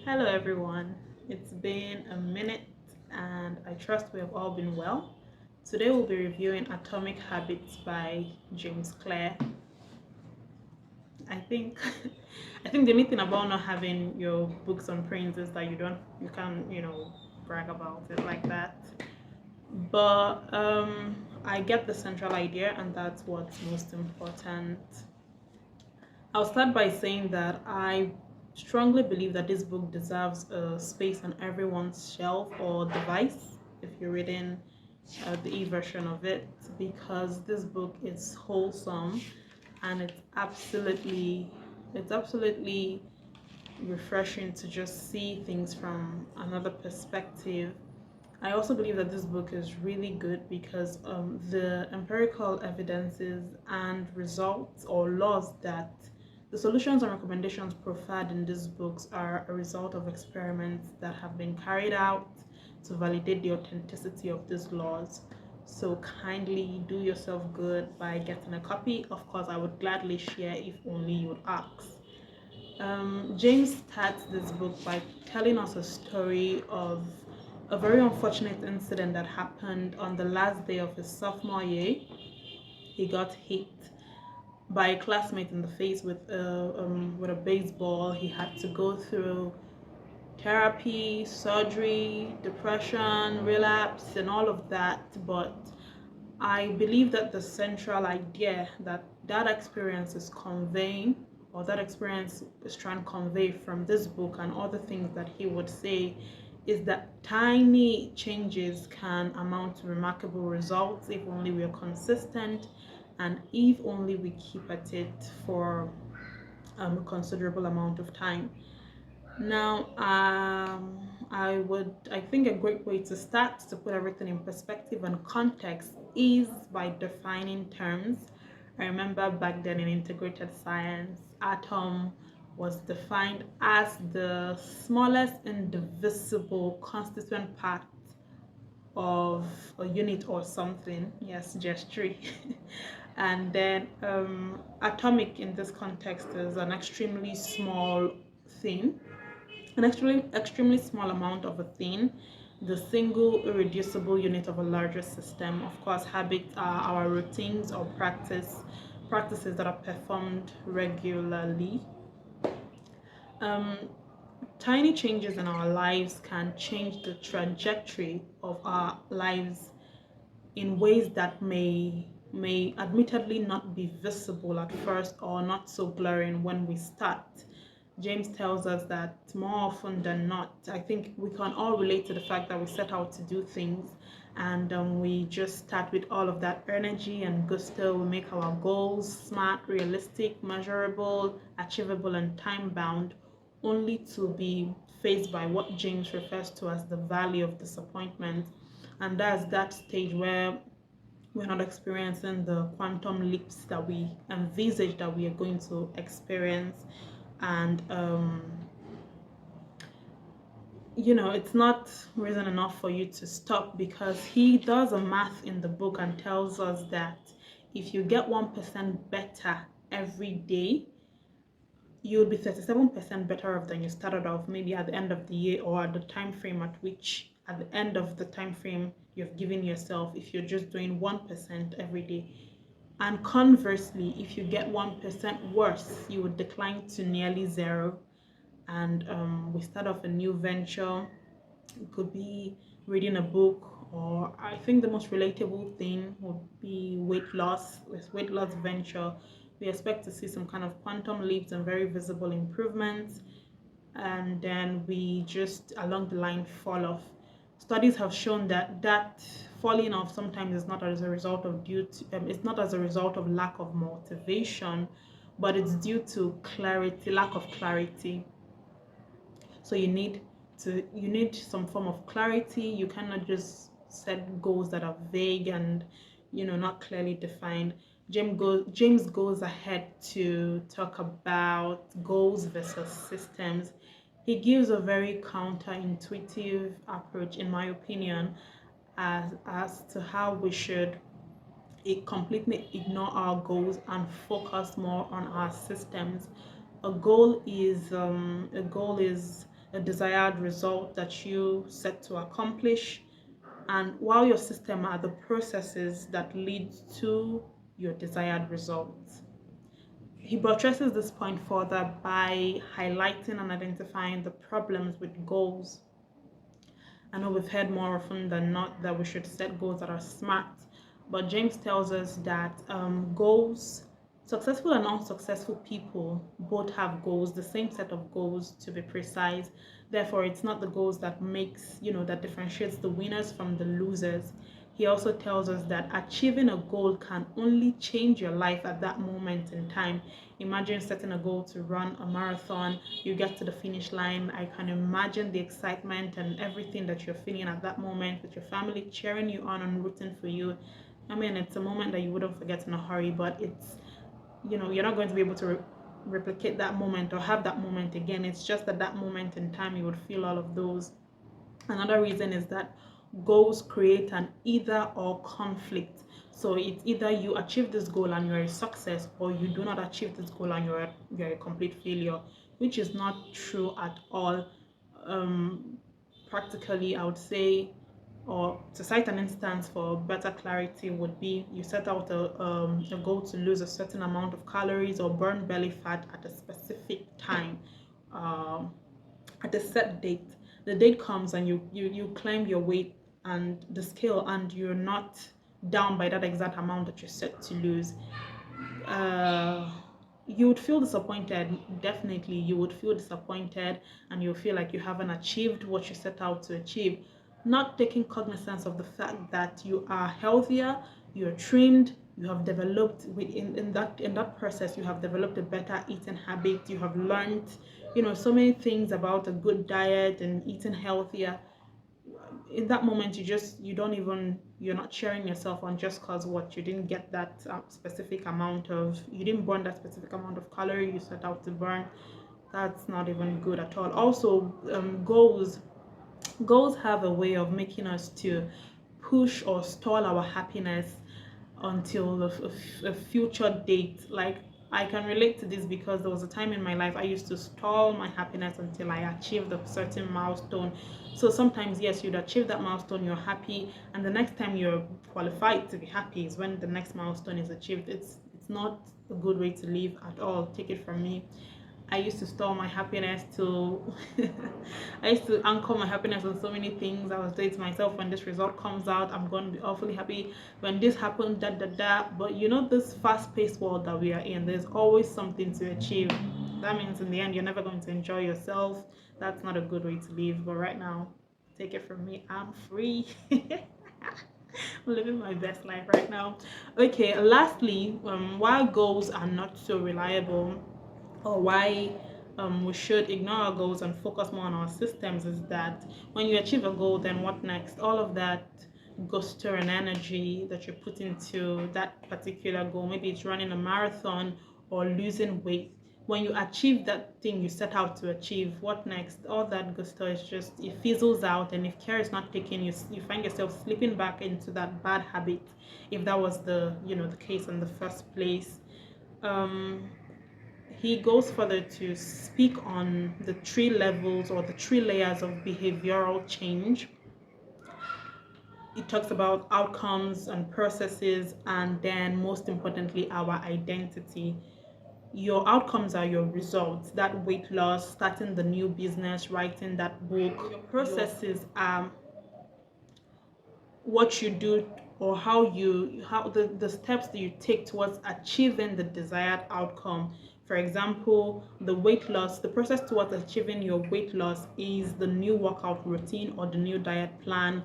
Hello, everyone. It's been a minute, and I trust we have all been well. Today, we'll be reviewing Atomic Habits by James Clear. I think, I think the only thing about not having your books on print is that you can't, brag about it like that. But I get the central idea, and that's what's most important. I'll start by saying that I strongly believe that this book deserves a space on everyone's shelf or device if you're reading the e-version of it, because this book is wholesome and it's absolutely refreshing to just see things from another perspective. I also believe that this book is really good because the empirical evidences and results or laws that the solutions and recommendations proffered in these books are a result of experiments that have been carried out to validate the authenticity of these laws. So kindly do yourself good by getting a copy. Of course, I would gladly share if only you would ask. James starts this book by telling us a story of a very unfortunate incident that happened on the last day of his sophomore year. He got hit by a classmate in the face with a baseball. He had to go through therapy, surgery, depression, relapse, and all of that. But I believe that the central idea that experience is conveying, or that experience is trying to convey from this book and other things that he would say, is that tiny changes can amount to remarkable results if only we are consistent and if only we keep at it for a considerable amount of time. Now, I think a great way to start to put everything in perspective and context is by defining terms. I remember back then in integrated science, atom was defined as the smallest indivisible constituent part of a unit or something. Yes, just three. And then atomic in this context is an extremely small thing, an extremely small amount of a thing, the single irreducible unit of a larger system. Of course, habits are our routines or practices that are performed regularly. Um, Tiny changes in our lives can change the trajectory of our lives in ways that may admittedly not be visible at first or not so glaring when we start. James tells us that more often than not, I think we can all relate to the fact that we set out to do things and we just start with all of that energy and gusto. We make our goals smart, realistic, measurable, achievable, and time bound, only to be faced by what James refers to as the valley of disappointment. And that's that stage where we're not experiencing the quantum leaps that we envisage that we are going to experience. And it's not reason enough for you to stop, because he does a math in the book and tells us that if you get 1% better every day, you'll be 37% better off than you started off, maybe at the end of the year, or at the time frame at the end of the time frame you've given yourself, if you're just doing 1% every day. And conversely, if you get 1% worse, you would decline to nearly zero. And we start off a new venture. It could be reading a book, or I think the most relatable thing would be weight loss. With weight loss venture, we expect to see some kind of quantum leaps and very visible improvements, and then we just along the line fall off. Studies have shown that falling off sometimes is not as a result of it's not as a result of lack of motivation, but it's due to clarity, lack of clarity. So you need some form of clarity. You cannot just set goals that are vague and not clearly defined. James goes ahead to talk about goals versus systems. He gives a very counterintuitive approach, in my opinion, as to how we should completely ignore our goals and focus more on our systems. A goal is a desired result that you set to accomplish, and while your system are the processes that lead to your desired results. He buttresses this point further by highlighting and identifying the problems with goals. I know we've heard more often than not that we should set goals that are smart, but James tells us that goals, successful and unsuccessful people both have goals, the same set of goals to be precise. Therefore, it's not the goals that makes, that differentiates the winners from the losers. He also tells us that achieving a goal can only change your life at that moment in time. Imagine setting a goal to run a marathon, you get to the finish line. I can imagine the excitement and everything that you're feeling at that moment with your family cheering you on and rooting for you. I mean, it's a moment that you wouldn't forget in a hurry, but it's, you're not going to be able to replicate that moment or have that moment again. It's just at that moment in time you would feel all of those. Another reason is that goals create an either or conflict. So it's either you achieve this goal and you're a success, or you do not achieve this goal and you're a complete failure, which is not true at all. Practically, I would say, or to cite an instance for better clarity, would be you set out a goal to lose a certain amount of calories or burn belly fat at a specific time, um, at a set date. The date comes and you climb your weight and the scale, and you're not down by that exact amount that you're set to lose. uh, you would feel disappointed. Definitely, you would feel disappointed, and you feel like you haven't achieved what you set out to achieve. Not taking cognizance of the fact that you are healthier, you're trimmed, you have developed in that process, you have developed a better eating habit, you have learned, so many things about a good diet and eating healthier. In that moment you're not cheering yourself on just because what you didn't get that specific amount of you didn't burn that specific amount of calorie you set out to burn. That's not even good at all. Also, goals have a way of making us to push or stall our happiness until a future date. Like, I can relate to this because there was a time in my life I used to stall my happiness until I achieved a certain milestone. So sometimes, yes, you'd achieve that milestone, you're happy, and the next time you're qualified to be happy is when the next milestone is achieved. It's not a good way to live at all. Take it from me. I used to store my happiness to I used to anchor my happiness on so many things. I was saying to myself, when this result comes out, I'm going to be awfully happy. When this happened, da da da. But this fast-paced world that we are in, there's always something to achieve. That means in the end, you're never going to enjoy yourself. That's not a good way to live. But right now, take it from me, I'm free. I'm living my best life right now. Okay, lastly, while goals are not so reliable, or why we should ignore our goals and focus more on our systems, is that when you achieve a goal, then what next? All of that gusto and energy that you put into that particular goal, maybe it's running a marathon or losing weight. When you achieve that thing you set out to achieve, what next? All that gusto is just, it fizzles out, and if care is not taken, you find yourself slipping back into that bad habit, if that was the case in the first place. He goes further to speak on the three levels or the three layers of behavioral change. He talks about outcomes and processes, and then most importantly, our identity. Your outcomes are your results, that weight loss, starting the new business, writing that book. Your processes are what you do, or how the steps that you take towards achieving the desired outcome. For example, the process towards achieving your weight loss is the new workout routine or the new diet plan.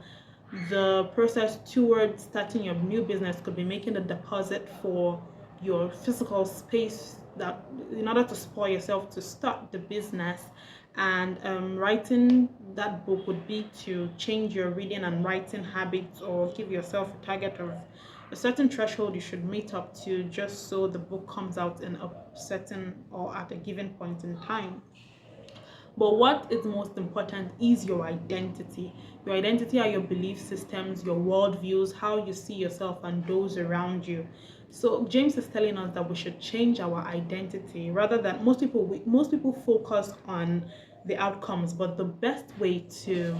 The process towards starting your new business could be making a deposit for your physical space, that in order to spoil yourself to start the business. And writing that book would be to change your reading and writing habits, or give yourself a target of a certain threshold you should meet up to, just so the book comes out in a certain or at a given point in time. But what is most important is your identity. Your identity are your belief systems, your worldviews, how you see yourself and those around you. So James is telling us that we should change our identity rather than most people focus on the outcomes, but the best way to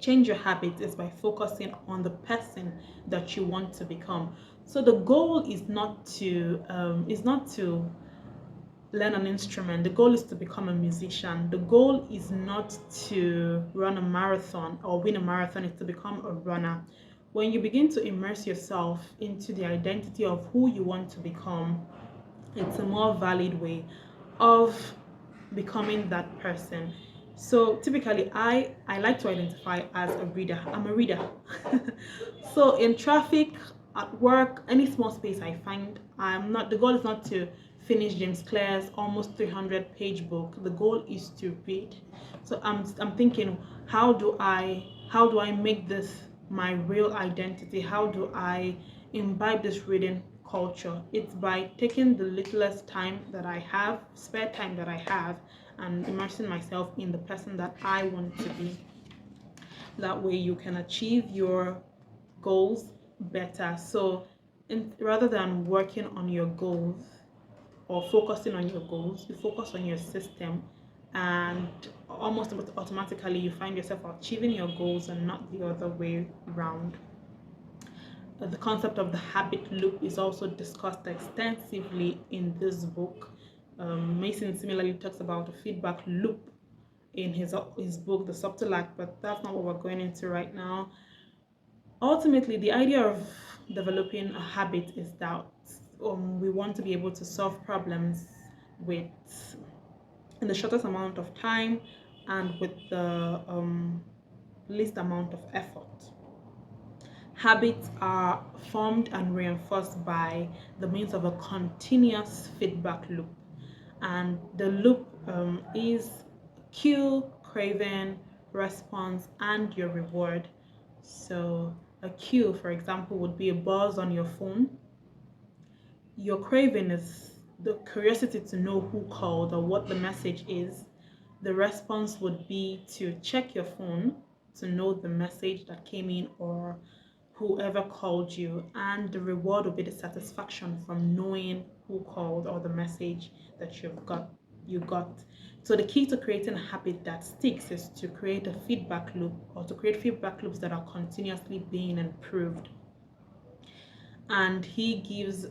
change your habits is by focusing on the person that you want to become. So the goal is not to learn an instrument. The goal is to become a musician. The goal is not to run a marathon or win a marathon, it's to become a runner. When you begin to immerse yourself into the identity of who you want to become, it's a more valid way of becoming that person. So typically I like to identify as a reader. I'm a reader. So in traffic, at work, any small space I find, I'm not the goal is not to finish James Clear's almost 300-page book. The goal is to read. So I'm thinking, how do I make this my real identity? How do I imbibe this reading culture? It's by taking the littlest time that I have, spare time that I have, and immersing myself in the person that I want to be. That way you can achieve your goals better. So rather than working on your goals or focusing on your goals, you focus on your system, and almost automatically you find yourself achieving your goals and not the other way around. The concept of the habit loop is also discussed extensively in this book. Mason similarly talks about a feedback loop in his book, The Subtle Act, but that's not what we're going into right now. Ultimately, the idea of developing a habit is that we want to be able to solve problems with in the shortest amount of time and with the least amount of effort. Habits are formed and reinforced by the means of a continuous feedback loop. And the loop is cue, craving, response, and your reward. So, a cue, for example, would be a buzz on your phone. Your craving is the curiosity to know who called or what the message is. The response would be to check your phone to know the message that came in or whoever called you, and the reward will be the satisfaction from knowing who called or the message that you got. So the key to creating a habit that sticks is to create a feedback loop, or to create feedback loops that are continuously being improved. And he gives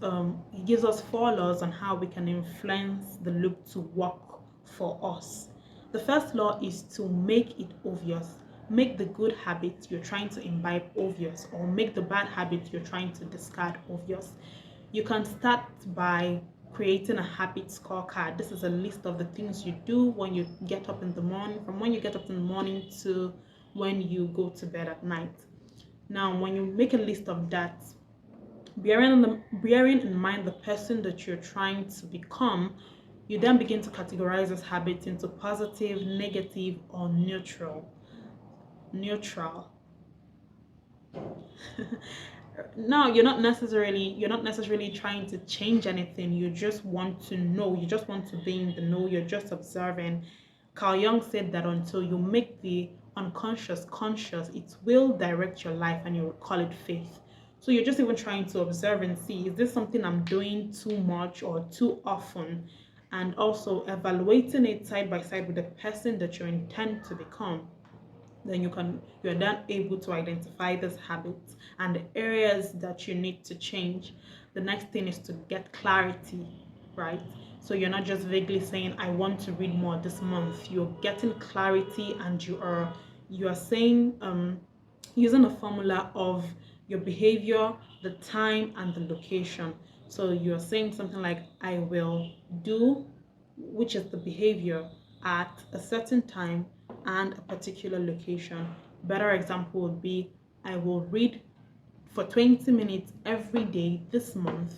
us 4 laws on how we can influence the loop to work for us. The first law is to make it obvious. Make the good habit you're trying to imbibe obvious, or make the bad habit you're trying to discard obvious. You can start by creating a habit scorecard. This is a list of the things you do when you get up in the morning, from when you get up in the morning to when you go to bed at night. Now, when you make a list of that, bearing in mind the person that you're trying to become, you then begin to categorize this habit into positive, negative, or neutral. Now, you're not necessarily trying to change anything. You just want to know. You just want to be in the know. You're just observing. Carl Jung said that until you make the unconscious conscious, it will direct your life, and you will call it faith. So you're just even trying to observe and see, is this something I'm doing too much or too often? And also evaluating it side by side with the person that you intend to become. Then you're then able to identify these habits and the areas that you need to change. The next thing is to get clarity, right? So you're not just vaguely saying, I want to read more this month. You're getting clarity, and you are saying, using a formula of your behavior, the time, and the location. So you're saying something like, I will do, which is the behavior, at a certain time and a particular location. Better example would be, I will read for 20 minutes every day this month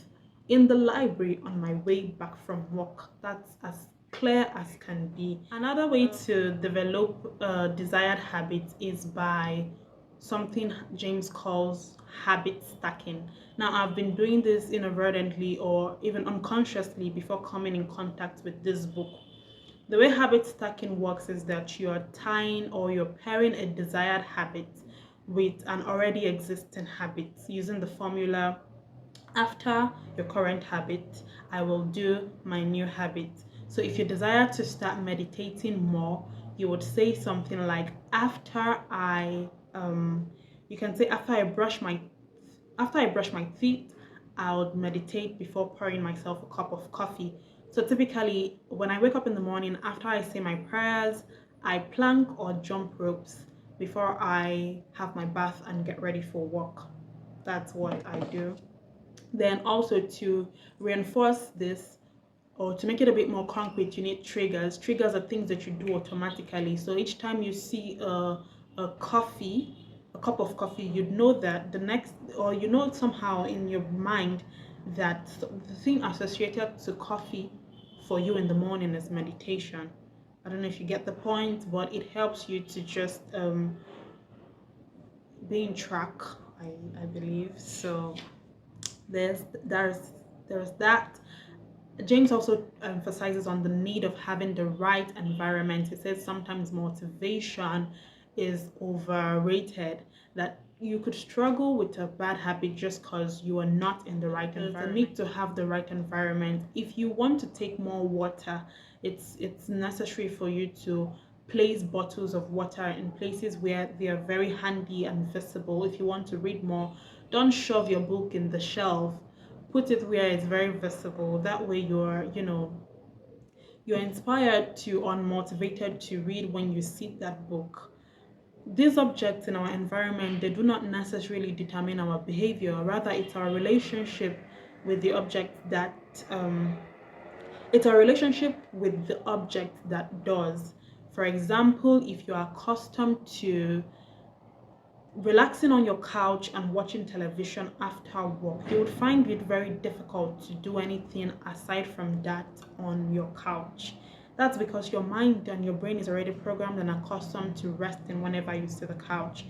in the library on my way back from work. That's as clear as can be. Another way to develop a desired habit is by something James calls habit stacking. Now, I've been doing this inadvertently or even unconsciously before coming in contact with this book. The way habit stacking works is that you're tying or you're pairing a desired habit with an already existing habit using the formula After your current habit, I will do my new habit. So if you desire to start meditating more, you would say something like, you can say after I brush my teeth, I would meditate before pouring myself a cup of coffee. So typically, when I wake up in the morning, after I say my prayers, I plank or jump ropes before I have my bath and get ready for work. That's what I do. Then also to reinforce this, or to make it a bit more concrete, you need triggers. Triggers are things that you do automatically. So each time you see a cup of coffee, you'd know that the next, or you know somehow in your mind that the thing associated to coffee for you in the morning is meditation. I don't know if you get the point, but it helps you to just be in track, I believe. So there's there's there's that. James also emphasizes on the need of having the right environment. He says sometimes motivation is overrated, that you could struggle with a bad habit just because you are not in the right environment. The need to have the right environment. If you want to take more water, it's necessary for you to place bottles of water in places where they are very handy and visible. If you want to read more, don't shove your book in the shelf, put it where it's very visible. That way you're inspired to or motivated to read when you see that book. These objects in our environment, they do not necessarily determine our behavior. Rather, it's our relationship with the object that it's our relationship with the object that does. For example, if you are accustomed to relaxing on your couch and watching television after work, you would find it very difficult to do anything aside from that on your couch. That's because your mind and your brain is already programmed and accustomed to resting whenever you sit the couch.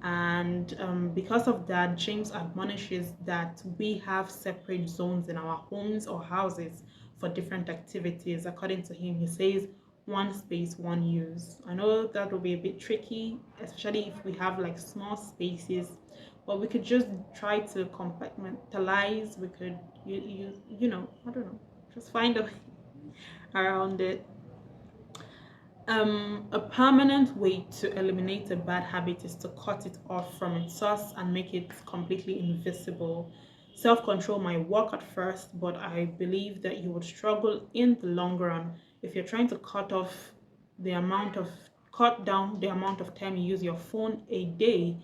And because of that, James admonishes that we have separate zones in our homes or houses for different activities. According to him, he says one space, one use. I know that will be a bit tricky, especially if we have like small spaces, but we could just try to compartmentalize. We could, I don't know, just find a way around it. A permanent way to eliminate a bad habit is to cut it off from its source and make it completely invisible. Self control might work at first, but I believe that you would struggle in the long run if you're trying to cut down the amount of time you use your phone a day.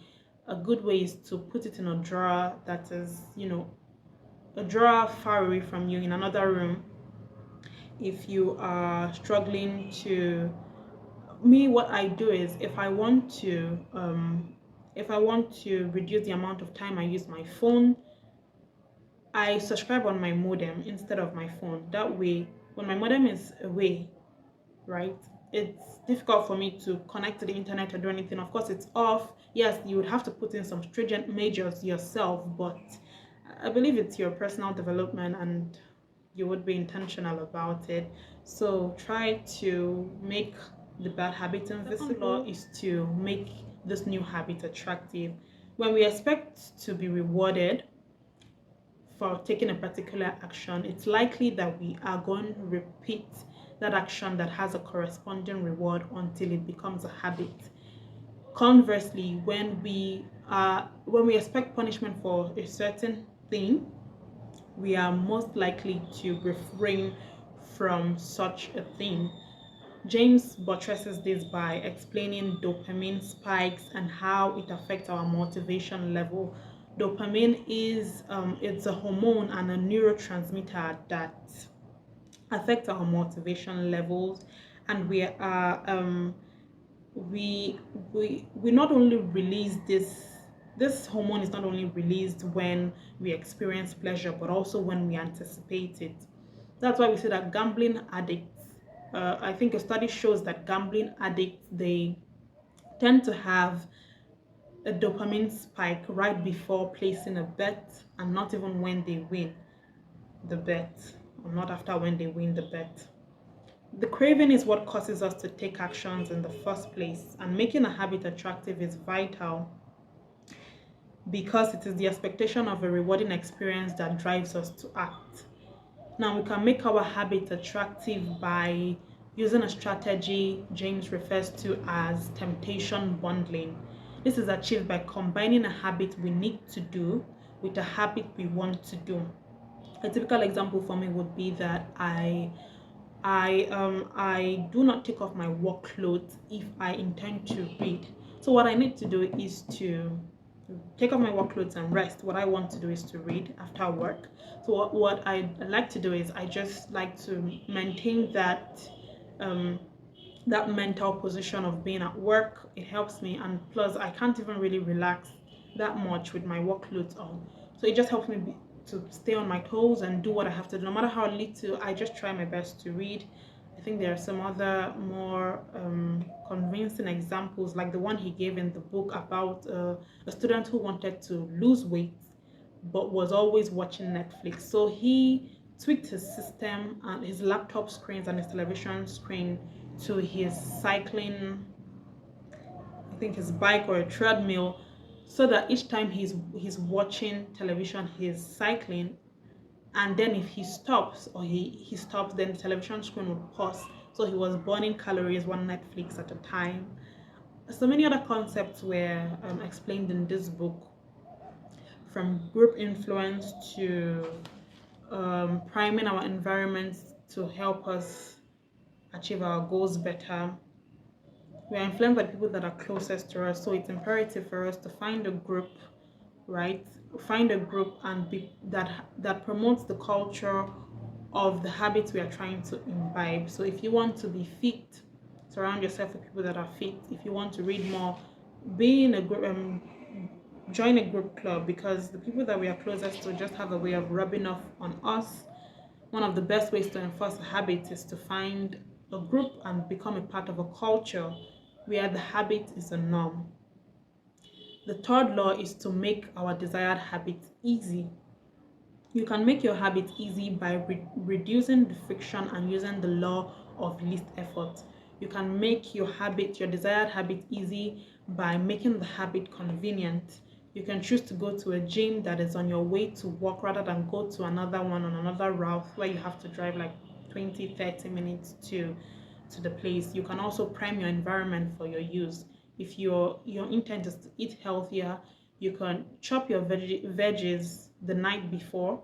A good way is to put it in a drawer that is, a drawer far away from you in another room. If you are struggling to me, what I do is if I want to reduce the amount of time I use my phone, I subscribe on my modem instead of my phone. That way, when my modem is away, right, it's difficult for me to connect to the internet or do anything. Of course, it's off. Yes, you would have to put in some stringent measures yourself, but I believe it's your personal development and you would be intentional about it. So try to make the bad habit invisible. The law is to make this new habit attractive. When we expect to be rewarded for taking a particular action, it's likely that we are going to repeat that action that has a corresponding reward until it becomes a habit. Conversely, when we expect punishment for a certain thing, we are most likely to refrain from such a thing. James buttresses this by explaining dopamine spikes and how it affects our motivation level. Dopamine is it's a hormone and a neurotransmitter that affects our motivation levels, and we not only release this hormone is not only released when we experience pleasure, but also when we anticipate it. That's why we say that gambling addicts, I think a study shows that gambling addicts, they tend to have a dopamine spike right before placing a bet, and not even when they win the bet, or not after when they win the bet. The craving is what causes us to take actions in the first place, and making a habit attractive is vital. because it is the expectation of a rewarding experience that drives us to act. Now, we can make our habit attractive by using a strategy James refers to as temptation bundling. This is achieved by combining a habit we need to do with a habit we want to do. A typical example for me would be that I do not take off my work clothes if I intend to read. So what I need to do is to take off my work clothes and rest. What I want to do is to read after work. So what I like to do is I just like to maintain um, that mental position of being at work. It helps me, and plus I can't even really relax that much with my work clothes on. So it just helps me to stay on my toes and do what I have to do. No matter how little, I just try my best to read. I think there are some other more convincing examples, like the one he gave in the book about a student who wanted to lose weight but was always watching Netflix. So he tweaked his system and his laptop screens and his television screen to his cycling, I think his bike or a treadmill, so that each time he's watching television, he's cycling, and then if he stops or he stops, then the television screen would pause. So he was burning calories one Netflix at a time. So many other concepts were explained in this book, from group influence to priming our environments to help us achieve our goals better. We are influenced by people that are closest to us, so it's imperative for us to find a group, right? Find a group and be that promotes the culture of the habits we are trying to imbibe. So if you want to be fit, surround yourself with people that are fit. If you want to read more, be in a group, join a group club, because the people that we are closest to just have a way of rubbing off on us. One of the best ways to enforce a habit is to find a group and become a part of a culture where the habit is a norm. The third law is to make our desired habit easy. You can make your habit easy by reducing the friction and using the law of least effort. You can make your desired habit easy by making the habit convenient. You can choose to go to a gym that is on your way to work rather than go to another one on another route where you have to drive like 20-30 minutes to the place. You can also prime your environment for your use. If your intent is to eat healthier, you can chop your veggies the night before,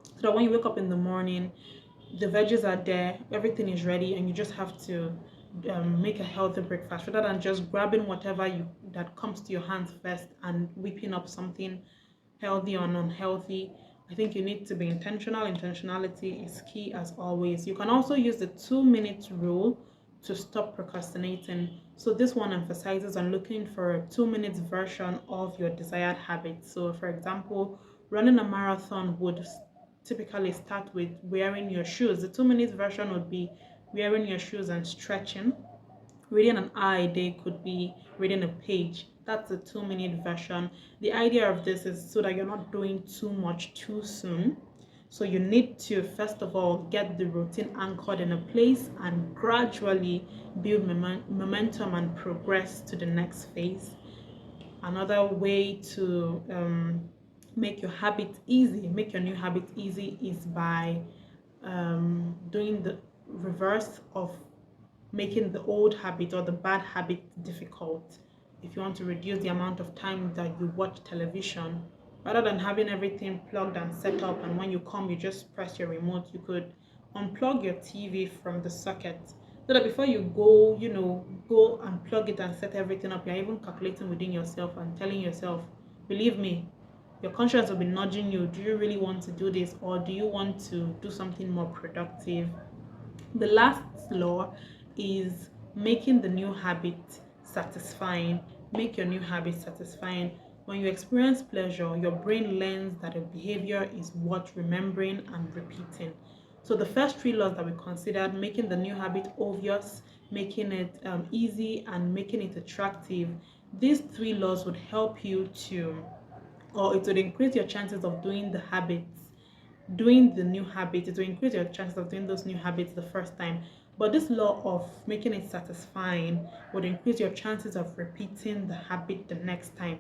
so that when you wake up in the morning, the veggies are there, everything is ready, and you just have to make a healthy breakfast rather than just grabbing whatever that comes to your hands first and whipping up something healthy or unhealthy. I think you need to be intentional. Intentionality is key as always. You can also use the 2 minute rule to stop procrastinating. So this one emphasizes on looking for a 2 minute version of your desired habit. So for example, running a marathon would typically start with wearing your shoes. The 2 minute version would be wearing your shoes and stretching. Reading an hour a day could be reading a page. That's the 2 minute version. The idea of this is so that you're not doing too much too soon. So you need to, first of all, get the routine anchored in a place and gradually build momentum and progress to the next phase. Another way to make your habit easy, make your new habit easy, is by doing the reverse of making the old habit or the bad habit difficult. If you want to reduce the amount of time that you watch television, rather than having everything plugged and set up, and when you come, you just press your remote, you could unplug your TV from the socket, so that before you go, go and plug it and set everything up, you're even calculating within yourself and telling yourself, believe me, your conscience will be nudging you. Do you really want to do this, or do you want to do something more productive? The last law is making the new habit satisfying. Make your new habit satisfying. When you experience pleasure, your brain learns that a behavior is worth remembering and repeating. So the first three laws that we considered, making the new habit obvious, making it easy, and making it attractive, these three laws would help you to, or it would increase your chances of doing the new habit. It will increase your chances of doing those new habits the first time. But this law of making it satisfying would increase your chances of repeating the habit the next time.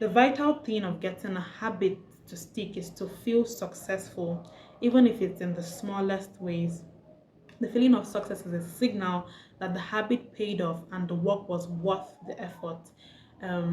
The vital thing of getting a habit to stick is to feel successful, even if it's in the smallest ways. The feeling of success is a signal that the habit paid off and the work was worth the effort.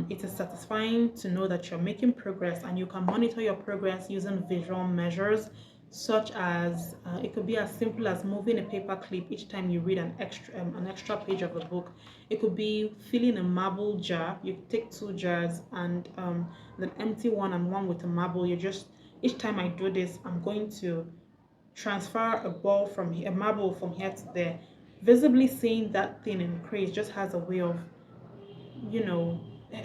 It is satisfying to know that you're making progress, and you can monitor your progress using visual measures, such as it could be as simple as moving a paper clip each time you read an extra page of a book. It could be filling a marble jar. You take two jars and an empty one and one with a marble. You just, each time I do this, I'm going to transfer a marble from here to there. Visibly seeing that thing increase just has a way of, you know,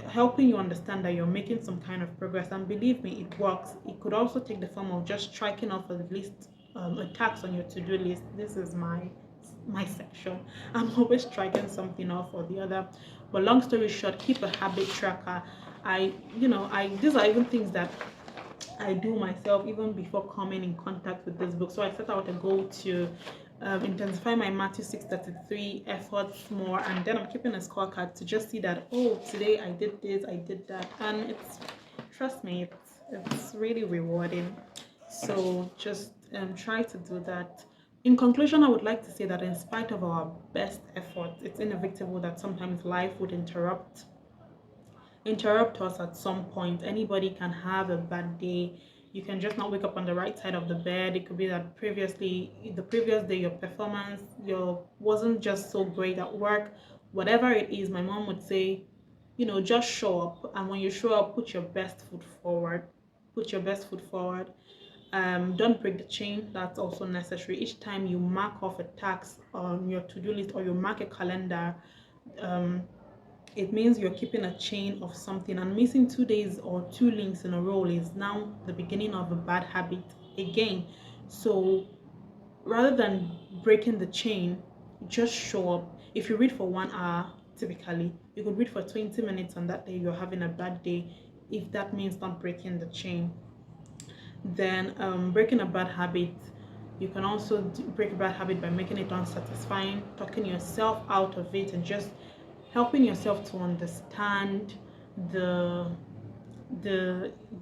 helping you understand that you're making some kind of progress. And believe me, it works. It could also take the form of just striking off a list, a task on your to-do list. This is my section. I'm always striking something off or the other. But long story short, keep a habit tracker. I these are even things that I do myself even before coming in contact with this book. So I set out a goal to intensify my Matthew 6:33 efforts more, and then I'm keeping a scorecard to just see that, oh, today I did this, I did that, and trust me, it's really rewarding. So just try to do that. In conclusion, I would like to say that in spite of our best efforts, it's inevitable that sometimes life would interrupt us at some point. Anybody can have a bad day. You can just not wake up on the right side of the bed. It could be that the previous day, your performance wasn't just so great at work. Whatever it is, my mom would say, just show up. And when you show up, put your best foot forward. Put your best foot forward. Don't break the chain. That's also necessary. Each time you mark off a task on your to-do list, or you mark a calendar, it means you're keeping a chain of something, and missing 2 days or two links in a row is now the beginning of a bad habit again. So rather than breaking the chain, just show up. If you read for 1 hour, typically you could read for 20 minutes on that day you're having a bad day. If that means not breaking the chain, then breaking a bad habit, you can also break a bad habit by making it unsatisfying, talking yourself out of it, and just helping yourself to understand the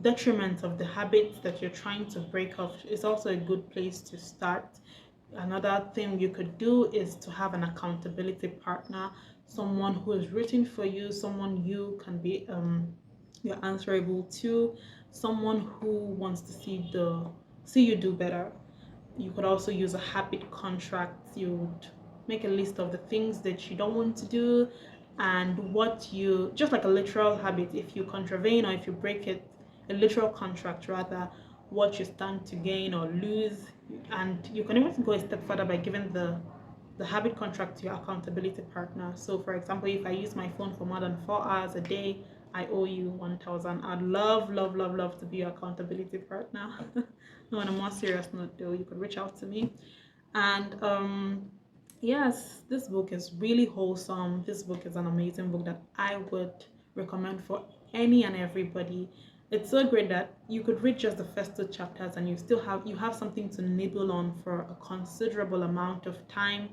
detriment of the habits that you're trying to break off is also a good place to start. Another thing you could do is to have an accountability partner, someone who is rooting for you, someone you can be you're answerable to, someone who wants to see you do better. You could also use a habit contract. You would make a list of the things that you don't want to do, and what you, just like a literal habit, if you contravene or if you break it, a literal contract rather, what you stand to gain or lose. And you can even go a step further by giving the habit contract to your accountability partner. So for example, if I use my phone for more than 4 hours a day, I owe you 1,000. I'd love, love, love, love to be your accountability partner. No, on a more serious note though, you could reach out to me. And yes, this book is really wholesome. This book is an amazing book that I would recommend for any and everybody. It's so great that you could read just the first 2 chapters and you have something to nibble on for a considerable amount of time.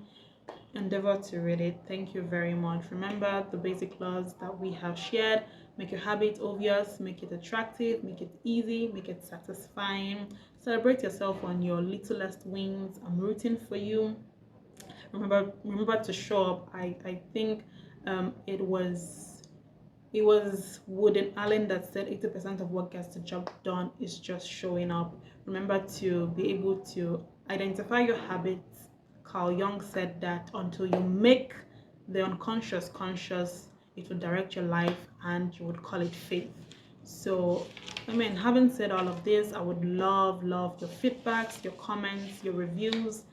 Endeavor to read it. Thank you very much. Remember the basic laws that we have shared. Make your habit obvious, make it attractive, make it easy, make it satisfying. Celebrate yourself on your littlest wins. I'm rooting for you. Remember to show up. I think it was Woodin Allen that said 80% of what gets the job done is just showing up. Remember to be able to identify your habits. Carl Jung said that until you make the unconscious conscious, it will direct your life, and you would call it faith. So, having said all of this, I would love your feedbacks, your comments, your reviews.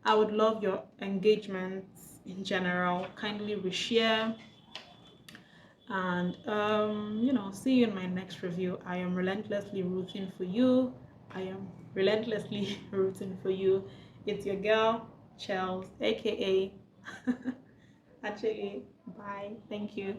I would love your engagements in general. Kindly reshare. And see you in my next review. I am relentlessly rooting for you. It's your girl Chels, aka actually. Bye. Thank you.